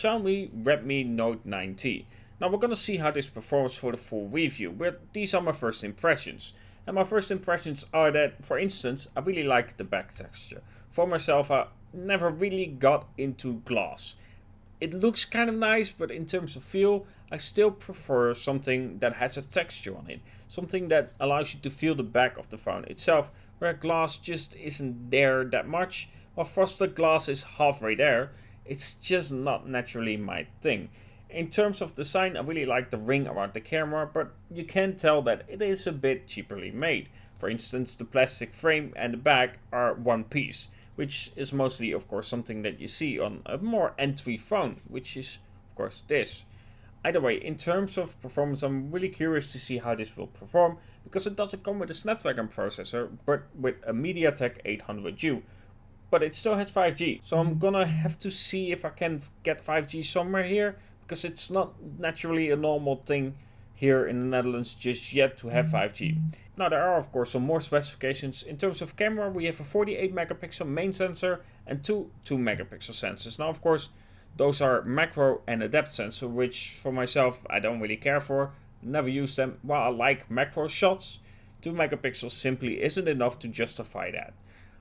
Xiaomi Redmi Note 9T. Now we're gonna see how this performs for the full review, but these are my first impressions. And my first impressions are that, for instance, I really like the back texture. For myself, I never really got into glass. It looks kind of nice, but in terms of feel, I still prefer something that has a texture on it. Something that allows you to feel the back of the phone itself, where glass just isn't there that much. While frosted glass is halfway there, it's just not naturally my thing. In terms of design, I really like the ring around the camera, but you can tell that it is a bit cheaply made. For instance, the plastic frame and the back are one piece, which is mostly, of course, something that you see on a more entry phone, which is, of course, this. Either way, in terms of performance, I'm really curious to see how this will perform, because it doesn't come with a Snapdragon processor, but with a MediaTek 800U. But it still has 5G, so I'm gonna have to see if I can get 5G somewhere here, because it's not naturally a normal thing here in the Netherlands just yet to have 5G. Now there are of course some more specifications. In terms of camera, we have a 48 megapixel main sensor and two 2 megapixel sensors. Now of course those are macro and a depth sensor, which for myself I don't really care for, never use them. While I like macro shots, 2 megapixels simply isn't enough to justify that.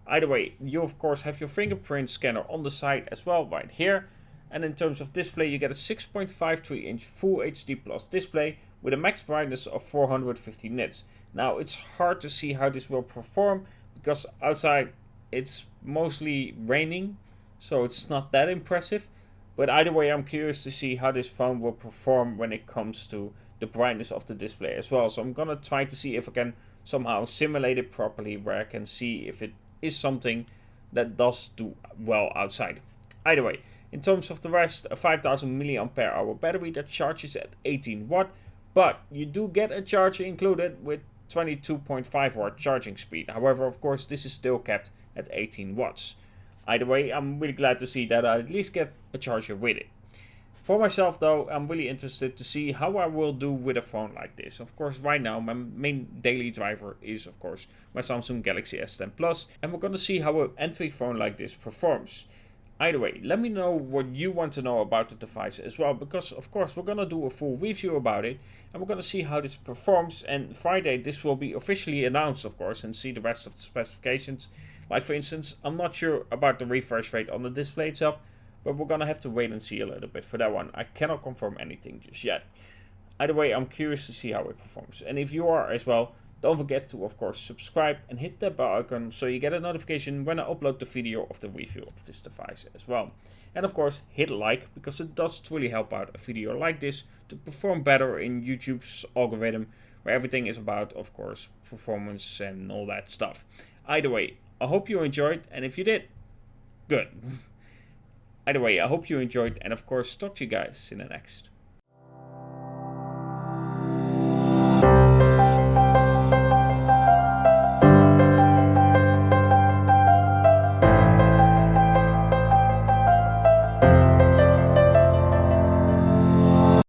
Either way, you of course have your fingerprint scanner on the side as well right here. And in terms of display, you get a 6.53 inch Full HD Plus display with a max brightness of 450 nits. Now it's hard to see how this will perform because outside it's mostly raining, so it's not that impressive. But either way, I'm curious to see how this phone will perform when it comes to the brightness of the display as well. So I'm gonna try to see if I can somehow simulate it properly, where I can see if it is something that does do well outside. Either way, in terms of the rest, a 5000 mAh battery that charges at 18 watt, but you do get a charger included with 22.5 watt charging speed. However, of course, this is still kept at 18 watts. Either way, I'm really glad to see that I at least get a charger with it. For myself though, I'm really interested to see how I will do with a phone like this. Of course, right now my main daily driver is of course my Samsung Galaxy S10 Plus, and we're gonna see how an entry phone like this performs. Either way, let me know what you want to know about the device as well, because of course we're gonna do a full review about it and we're gonna see how this performs, and Friday this will be officially announced of course, and see the rest of the specifications. Like for instance, I'm not sure about the refresh rate on the display itself, but we're gonna have to wait and see a little bit for that one. I cannot confirm anything just yet. Either way, I'm curious to see how it performs, and if you are as well, don't forget to of course subscribe and hit that bell icon so you get a notification when I upload the video of the review of this device as well. And of course hit like, because it does truly help out a video like this to perform better in YouTube's algorithm, where everything is about of course performance and all that stuff. Either way, I hope you enjoyed, and if you did, good. Either way, I hope you enjoyed, and of course talk to you guys in the next